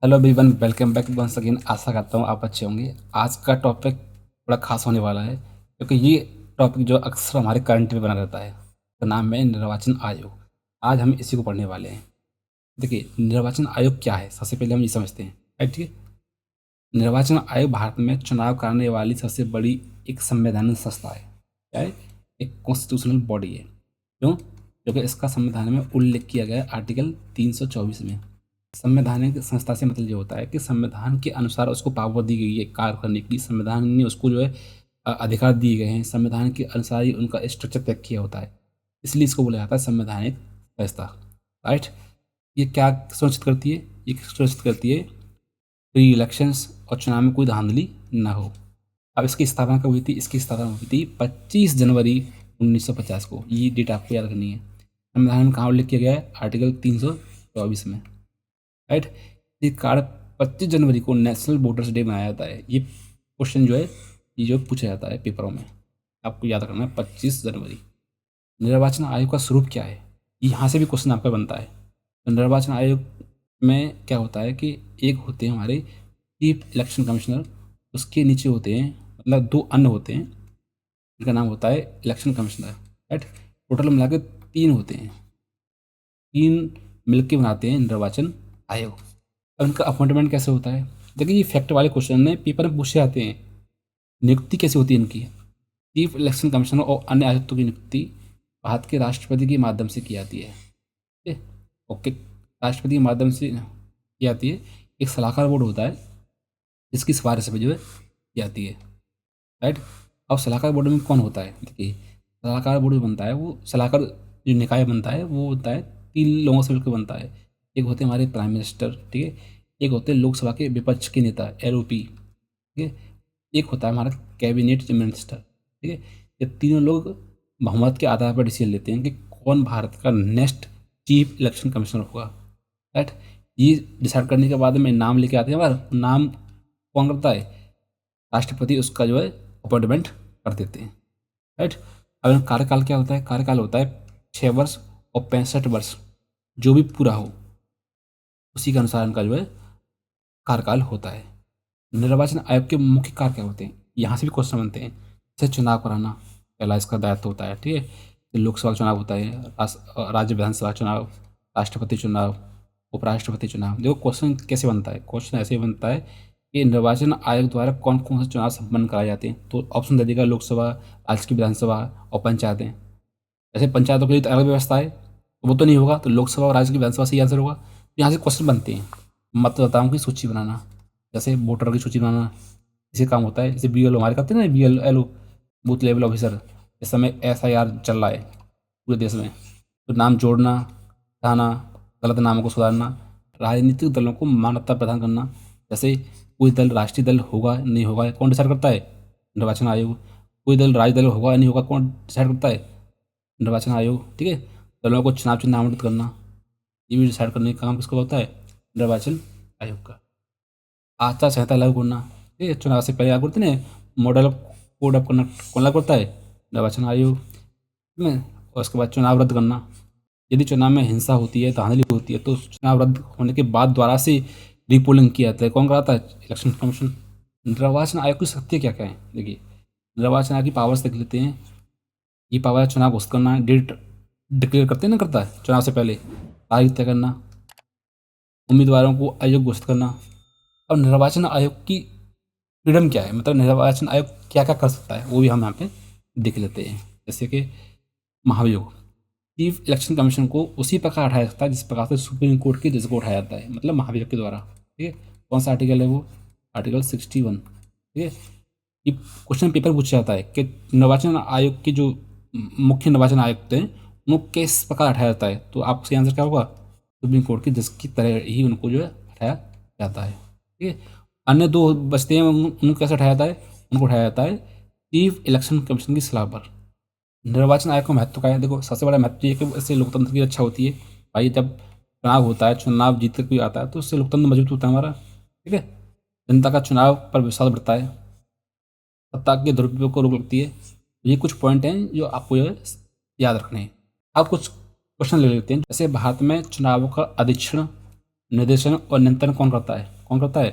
Hello everyone, welcome back once again. आशा करता हूँ आप अच्छे होंगे। आज का टॉपिक बड़ा खास होने वाला है क्योंकि ये टॉपिक जो अक्सर हमारे करंट में बना रहता है। तो नाम है निर्वाचन आयोग। आज हम इसी को पढ़ने वाले हैं। देखिए, निर्वाचन आयोग क्या है, सबसे पहले हम ये समझते हैं। राइट, ठीक है। निर्वाचन आयोग भारत में चुनाव कराने वाली सबसे बड़ी एक संवैधानिक संस्था है। क्या है? एक कॉन्स्टिट्यूशनल बॉडी है। क्यों? क्योंकि इसका संविधान में उल्लेख किया गया है आर्टिकल 324 में। संवैधानिक संस्था से मतलब ये होता है कि संविधान के अनुसार उसको पावर दी गई है कार्य करने की। संविधान ने उसको जो है अधिकार दिए गए हैं। संविधान के अनुसार ही उनका स्ट्रक्चर तय किया होता है। इसलिए इसको बोला जाता है संवैधानिक संस्था। राइट। ये क्या सुनिश्चित करती है? ये सुनिश्चित करती है प्री इलेक्शंस और चुनाव में कोई धांधली ना हो। अब इसकी स्थापना कब हुई थी? इसकी स्थापना हुई थी 25 जनवरी 1950 को। ये डेट आपको याद करनी है। संविधान में कहाँ उल्लेख किया गया है? आर्टिकल 324 में। राइट। ये कार्ड 25 जनवरी को नेशनल वोटर्स डे मनाया जाता है। ये क्वेश्चन जो है ये जो पूछा जाता है पेपरों में, आपको याद रखना है 25 जनवरी। निर्वाचन आयोग का स्वरूप क्या है? यहाँ से भी क्वेश्चन आपका बनता है। तो निर्वाचन आयोग में क्या होता है कि एक होते हैं हमारे चीफ इलेक्शन कमिश्नर, उसके नीचे होते हैं मतलब दो अन्य होते हैं, इनका नाम होता है इलेक्शन कमिश्नर। राइट। टोटल मिला के तीन होते हैं, तीन मिलके बनाते हैं निर्वाचन आयोग। अब इनका अपॉइंटमेंट कैसे होता है? देखिए, ये फैक्ट वाले क्वेश्चन में पेपर में पूछे जाते हैं। नियुक्ति कैसे होती है इनकी? चीफ इलेक्शन कमिश्नर और अन्य आयुक्तों की नियुक्ति भारत के राष्ट्रपति के माध्यम से की जाती है। ठीक है? ओके, राष्ट्रपति के माध्यम से की जाती है। एक सलाहकार बोर्ड होता है जिसकी सिफारिश पे जो है की जाती है। राइट। अब सलाहकार बोर्ड में कौन होता है? देखिए, सलाहकार बोर्ड जो बनता है वो सलाहकार जो निकाय बनता है वो होता है तीन लोगों से मिलकर बनता है। एक होते हैं हमारे प्राइम मिनिस्टर, ठीक है। एक होते हैं लोकसभा के विपक्ष के नेता, LOP, ठीक है। एक होता है हमारा कैबिनेट मिनिस्टर, ठीक है। ये तीनों लोग बहुमत के आधार पर डिसीजन लेते हैं कि कौन भारत का नेक्स्ट चीफ इलेक्शन कमिश्नर होगा। राइट। ये डिसाइड करने के बाद में नाम लेके आते हैं। हमारा नाम कौन करता है? राष्ट्रपति उसका जो है अपॉइंटमेंट कर देते हैं। राइट। अब इनका कार्यकाल क्या होता है? कार्यकाल होता है 6 वर्ष और 65 वर्ष, जो भी पूरा हो उसी के अनुसार इनका जो है कार्यकाल होता है। निर्वाचन आयोग के मुख्य कार्य क्या होते हैं? यहाँ से भी क्वेश्चन बनते हैं। जैसे चुनाव कराना पहला इसका दायित्व होता है, ठीक है। तो लोकसभा चुनाव होता है, राज्य विधानसभा चुनाव, राष्ट्रपति चुनाव, उपराष्ट्रपति चुनाव। देखो क्वेश्चन कैसे बनता है। क्वेश्चन ऐसे बनता है कि निर्वाचन आयोग द्वारा कौन कौन से चुनाव संपन्न कराए जाते हैं। तो ऑप्शन दे देगा लोकसभा, राज्य की विधानसभा और पंचायतें। जैसे पंचायतों के लिए तो अलग व्यवस्था है, तो वो तो नहीं होगा, तो लोकसभा और राज्य की विधानसभा से ही आंसर होगा। तो यहाँ से क्वेश्चन बनते हैं। मतदाताओं की सूची बनाना, जैसे वोटर की सूची बनाना, इसे काम होता है। जैसे BLO हमारे कहते हैं ना, BLO बूथ लेवल ऑफिसर। इस समय SIR चल रहा है पूरे देश में, तो नाम जोड़ना, हटाना, गलत नामों को सुधारना, राजनीतिक दलों को मान्यता प्रदान करना। जैसे कोई दल राष्ट्रीय दल होगा नहीं होगा कौन डिसाइड करता है? निर्वाचन आयोग। कोई दल राज्य दल होगा नहीं होगा कौन डिसाइड करता है? निर्वाचन आयोग, ठीक है। दलों को चुनाव चिन्ह नामांकित करना, ये भी डिसाइड करने का काम किसका होता है? निर्वाचन आयोग का। आचार संहिता लागू करना, ठीक है। चुनाव से पहले लागू करते हैं मॉडल कोड अप करना, कौन लागू करता है? निर्वाचन आयोग, ठीक है। और उसके बाद चुनाव रद्द करना। यदि चुनाव में हिंसा होती है, धांधली होती है, तो चुनाव रद्द होने के बाद दोबारा से रीपोलिंग किया जाता है। कौन कराता है? Election commission. निर्वाचन आयोग की शक्ति क्या क्या है? देखिए, निर्वाचन आयोग की पावर्स देख लेते हैं। ये पावर है चुनाव घोषित करना, डेट डिक्लेयर करते हैं ना, करता है चुनाव से पहले तारीख तय करना, उम्मीदवारों को आयोग घोषित करना। और निर्वाचन आयोग की फ्रीडम क्या है, मतलब निर्वाचन आयोग क्या क्या कर सकता है, वो भी हम यहाँ पे देख लेते हैं। जैसे कि महाभियोग, चीफ इलेक्शन कमीशन को उसी प्रकार हटाया जाता है जिस प्रकार से सुप्रीम कोर्ट के जज को उठाया जाता है, मतलब महाभियोग के द्वारा। ठीक है। कौन सा आर्टिकल है वो? आर्टिकल 61। ठीक है। ये क्वेश्चन पेपर पूछा जाता है कि निर्वाचन आयोग के जो मुख्य निर्वाचन आयुक्त हैं उनको किस प्रकार हटाया जाता है। तो आपसे आंसर क्या होगा? सुप्रीम कोर्ट के जज की तरह ही उनको जो है हटाया जाता है। ठीक है। अन्य दो बचते हैं, उनको कैसे हटाया जाता है? उनको उठाया जाता है चीफ इलेक्शन कमीशन की सलाह पर। निर्वाचन आयोग का महत्व क्या है? देखो, सबसे बड़ा महत्व ये है कि इससे लोकतंत्र की रक्षा होती है। भाई, जब चुनाव होता है, चुनाव जीत कर कोई आता है, तो उससे लोकतंत्र मजबूत होता है हमारा। ठीक है। जनता का चुनाव पर विश्वास बढ़ता है, सत्ता के दुरुपयोग को रोक लगती है। ये कुछ पॉइंट हैं जो आपको ये याद रखने हैं। अब कुछ क्वेश्चन ले लेते हैं। जैसे भारत में चुनावों का अधीक्षण, निर्देशन और नियंत्रण कौन करता है? कौन करता है?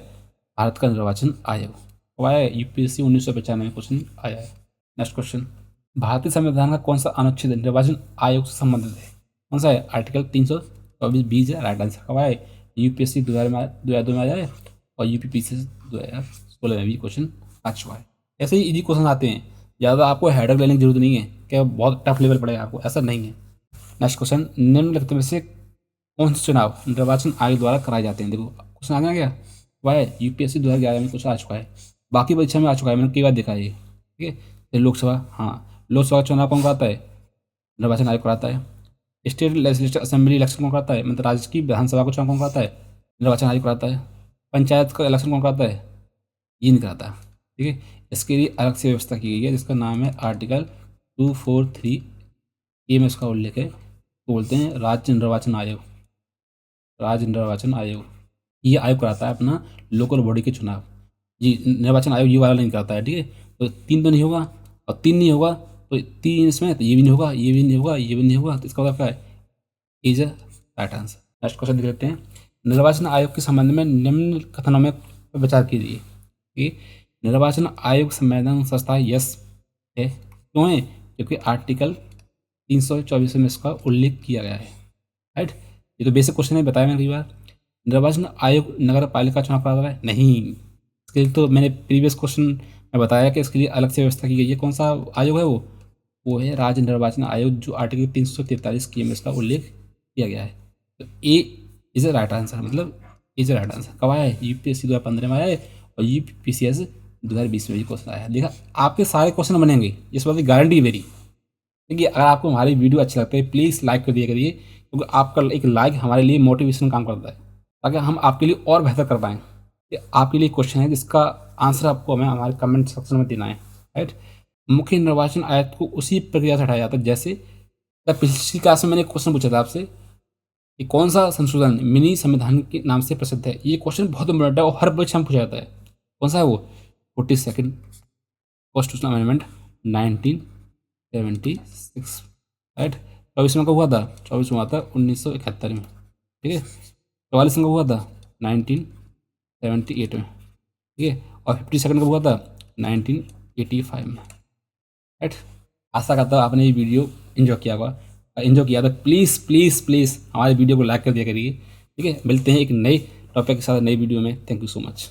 भारत का निर्वाचन आयोग। कब आया है? यूपीएससी 1995 में क्वेश्चन आया है। नेक्स्ट क्वेश्चन, भारतीय संविधान का कौन सा अनुच्छेद निर्वाचन आयोग से संबंधित है? कौन सा है? आर्टिकल 324 है राइट आंसर। कब आया है? यूपीएससी 2002 में आया है और यूपीपीसी 2016 में भी क्वेश्चन आ चुका है। ऐसे ही इजी क्वेश्चन आते हैं, ज़्यादा आपको हेडक लेने की जरूरत नहीं है कि बहुत टफ लेवल पड़ेगा आपको, ऐसा नहीं है। नेक्स्ट क्वेश्चन, निम्नलिखित में से कौन से चुनाव निर्वाचन आयोग द्वारा कराए जाते हैं? देखो क्वेश्चन आ गया क्या? वाई यूपीएससी 2011 में क्वेश्चन आ चुका है, बाकी परीक्षा में आ चुका है, मैंने कई बार देखा है ये। ठीक है, फिर लोकसभा, हाँ लोकसभा का चुनाव कौन कराता है? निर्वाचन आयोग कराता है। स्टेट लेजिस्लेटिव असेंबली इलेक्शन कौन कराता है? मतलब राज्य की विधानसभा का चुनाव कौन कराता है? निर्वाचन आयोग कराता है। पंचायत का इलेक्शन कौन कराता है? ये नहीं कराता। ठीक है, इसके लिए अलग से व्यवस्था की गई है जिसका नाम है आर्टिकल 243 ए में इसका उल्लेख है, तो बोलते हैं राज्य निर्वाचन आयोग। राज्य निर्वाचन आयोग ये आयोग कराता है अपना लोकल बॉडी के चुनाव। जी निर्वाचन आयोग ये वाला नहीं कराता है। ठीक है, तो 3 तो नहीं होगा और 3 नहीं होगा तो 3 इसमें, तो ये भी नहीं होगा, ये भी नहीं होगा, ये भी नहीं होगा, तो इसका मतलब क्या है? Is a right answer. Next question देख लेते हैं, निर्वाचन आयोग के संबंध में निम्न कथनों में विचार कीजिए कि निर्वाचन आयोग संवैधानिक संस्था यस है, क्यों है? क्योंकि आर्टिकल 324 में इसका उल्लेख किया गया है। राइट, ये तो बेसिक क्वेश्चन है, बताया मैंने कई बार। निर्वाचन आयोग नगर पालिका चुनाव कराता है? नहीं, इसके लिए तो मैंने प्रीवियस क्वेश्चन में बताया कि इसके लिए अलग से व्यवस्था की गई है। कौन सा आयोग है वो है राज्य निर्वाचन आयोग, जो आर्टिकल 343 की में इसका उल्लेख किया गया है। तो ए इज ए राइट आंसर, मतलब इज ए राइट आंसर। कब आया है? यूपीएससी 2015 में आया है और यूपीसीएस 2020 में भी क्वेश्चन आया है। देखा, आपके सारे क्वेश्चन बनेंगे, इस बात की गारंटी मेरी। देखिए, अगर आपको हमारी वीडियो अच्छी लगती है प्लीज़ लाइक कर दिया करिए, क्योंकि आपका एक लाइक हमारे लिए मोटिवेशन काम करता है, ताकि हम आपके लिए और बेहतर कर पाएँ। ये आपके लिए क्वेश्चन है जिसका आंसर आपको हमें हमारे कमेंट सेक्शन में देना है। राइट, मुख्य निर्वाचन आयुक्त को उसी प्रक्रिया से हटाया जाता है जैसे, जब पिछली क्लास में मैंने क्वेश्चन पूछा था आपसे कि कौन सा संशोधन मिनी संविधान के नाम से प्रसिद्ध है। ये क्वेश्चन बहुत इंपॉर्टेंट है और हर परीक्षा में पूछा जाता है। कौन सा है वो? 42nd constitutional amendment 1976। राइट, 24 में कब हुआ था? 24 में हुआ था 1971 में। ठीक है, 44 में कब हुआ था? 1978 में। ठीक है, और 52nd कब हुआ था? 1985 में। राइट, आशा करता हूँ आपने ये वीडियो इन्जॉय किया होगा। इन्जॉय किया तो प्लीज़ प्लीज़ प्लीज़ हमारे वीडियो को लाइक कर दिया करिए। ठीक है, मिलते हैं एक नए टॉपिक के साथ नई वीडियो में। Thank you so much.